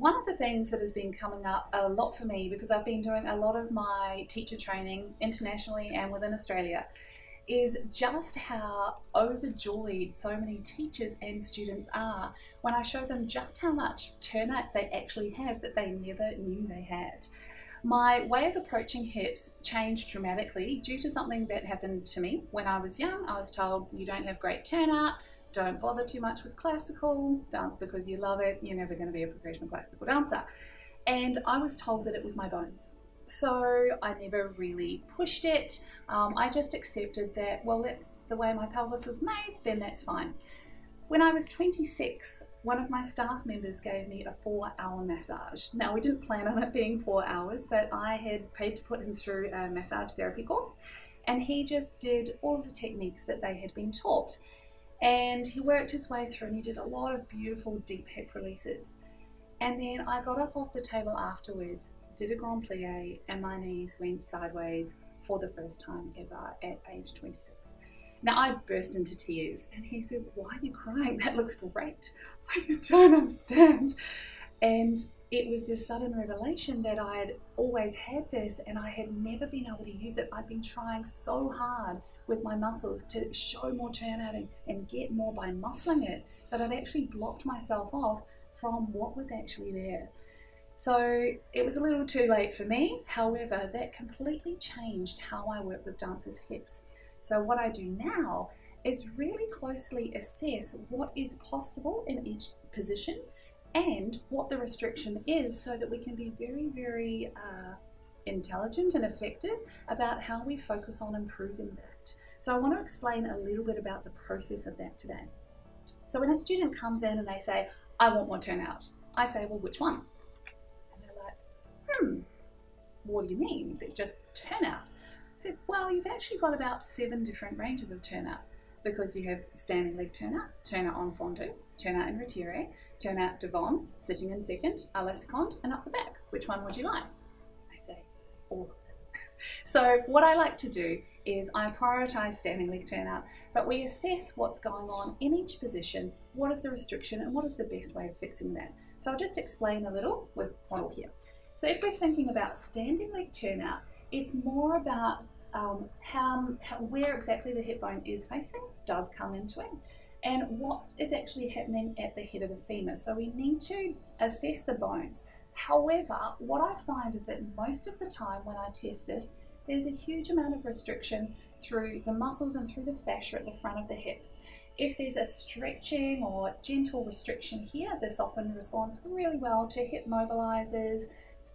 One of the things that has been coming up a lot for me, because I've been doing a lot of my teacher training internationally and within Australia, is just how overjoyed so many teachers and students are when I show them just how much turnout they actually have that they never knew they had. My way of approaching hips changed dramatically due to something that happened to me when I was young. I was told, you don't have great turnout, don't bother too much with classical, dance because you love it, you're never going to be a professional classical dancer. And I was told that it was my bones. So I never really pushed it. I just accepted that, well, that's the way my pelvis was made, then that's fine. When I was 26, one of my staff members gave me a 4-hour massage. Now, we didn't plan on it being 4 hours, but I had paid to put him through a massage therapy course, and he just did all of the techniques that they had been taught. And he worked his way through and he did a lot of beautiful deep hip releases. And then I got up off the table afterwards, did a grand plie, and my knees went sideways for the first time ever at age 26. Now, I burst into tears and he said, "Why are you crying? That looks great." So you don't understand. And it was this sudden revelation that I had always had this and I had never been able to use it. I'd been trying so hard with my muscles to show more turnout and get more by muscling it, that I'd actually blocked myself off from what was actually there. So it was a little too late for me. However, that completely changed how I work with dancers' hips. So what I do now is really closely assess what is possible in each position and what the restriction is, so that we can be very, very intelligent and effective about how we focus on improving that. So I want to explain a little bit about the process of that today. So when a student comes in and they say, "I want more turnout," I say, "Well, which one?" And they're like, "What do you mean? Just turnout?" I said, "Well, you've actually got about 7 different ranges of turnout, because you have standing leg turnout, turnout en fondue, turnout in retire, turnout devant, sitting in second, à la seconde, and up the back. Which one would you like?" I say, "All of them." So what I like to do is I prioritize standing leg turnout, but we assess what's going on in each position, what is the restriction, and what is the best way of fixing that. So I'll just explain a little with model here. So if we're thinking about standing leg turnout, it's more about where exactly the hip bone is facing, does come into it, and what is actually happening at the head of the femur. So we need to assess the bones. However, what I find is that most of the time when I test this, there's a huge amount of restriction through the muscles and through the fascia at the front of the hip. If there's a stretching or gentle restriction here, this often responds really well to hip mobilizers,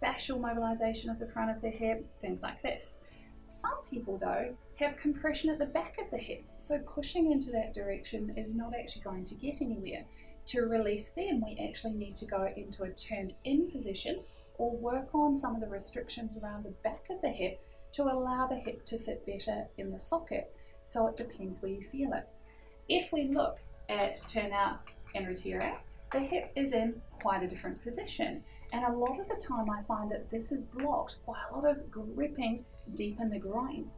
fascial mobilization of the front of the hip, things like this. Some people, though, have compression at the back of the hip, so pushing into that direction is not actually going to get anywhere. To release them, we actually need to go into a turned in position or work on some of the restrictions around the back of the hip to allow the hip to sit better in the socket. So it depends where you feel it. If we look at turnout and retire, the hip is in quite a different position. And a lot of the time I find that this is blocked by a lot of gripping deep in the groin.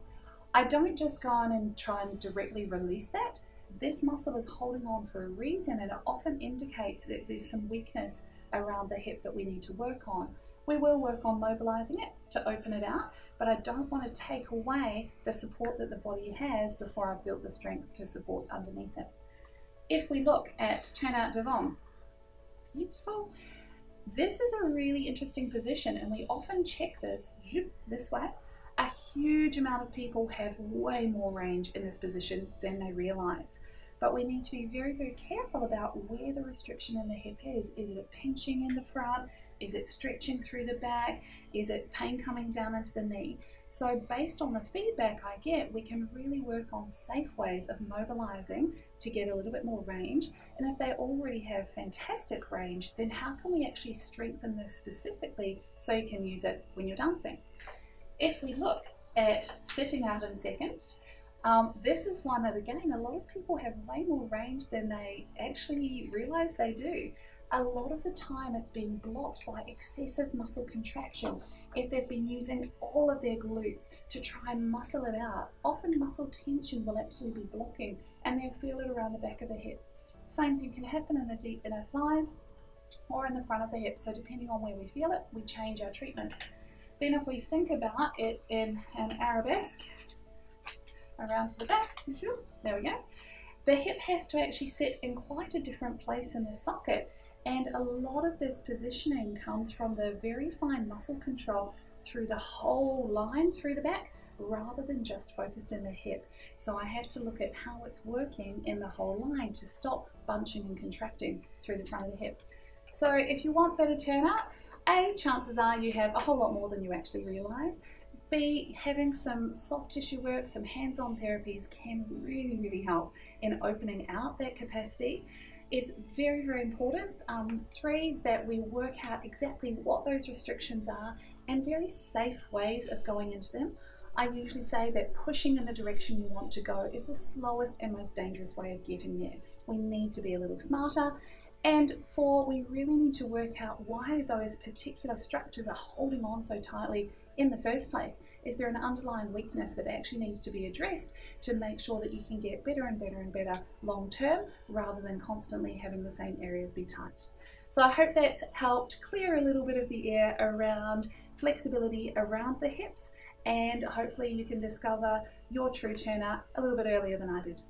I don't just go on and try and directly release that. This muscle is holding on for a reason, and it often indicates that there's some weakness around the hip that we need to work on. We will work on mobilizing it to open it out, but I don't want to take away the support that the body has before I've built the strength to support underneath it. If we look at turnout devant, beautiful. This is a really interesting position, and we often check this way. A huge amount of people have way more range in this position than they realize. But we need to be very, very careful about where the restriction in the hip is. Is it pinching in the front? Is it stretching through the back? Is it pain coming down into the knee? So based on the feedback I get, we can really work on safe ways of mobilizing to get a little bit more range. And if they already have fantastic range, then how can we actually strengthen this specifically so you can use it when you're dancing? If we look at sitting out in second, this is one that, again, a lot of people have way more range than they actually realize they do. A lot of the time it's being blocked by excessive muscle contraction. If they've been using all of their glutes to try and muscle it out, often muscle tension will actually be blocking, and they'll feel it around the back of the hip. Same thing can happen in the deep inner thighs. or in the front of the hip. So depending on where we feel it, we change our treatment. Then if we think about it in an arabesque, around to the back, there we go. The hip has to actually sit in quite a different place in the socket, and a lot of this positioning comes from the very fine muscle control through the whole line through the back, rather than just focused in the hip. So I have to look at how it's working in the whole line to stop bunching and contracting through the front of the hip. So if you want better turnout, A, chances are you have a whole lot more than you actually realise. B, having some soft tissue work, some hands-on therapies can really, really help in opening out that capacity. It's very, very important. 3, that we work out exactly what those restrictions are and very safe ways of going into them. I usually say that pushing in the direction you want to go is the slowest and most dangerous way of getting there. We need to be a little smarter. And 4, we really need to work out why those particular structures are holding on so tightly in the first place. Is there an underlying weakness that actually needs to be addressed to make sure that you can get better and better and better long term, rather than constantly having the same areas be tight? So I hope that's helped clear a little bit of the air around flexibility around the hips, and hopefully you can discover your true turnout a little bit earlier than I did.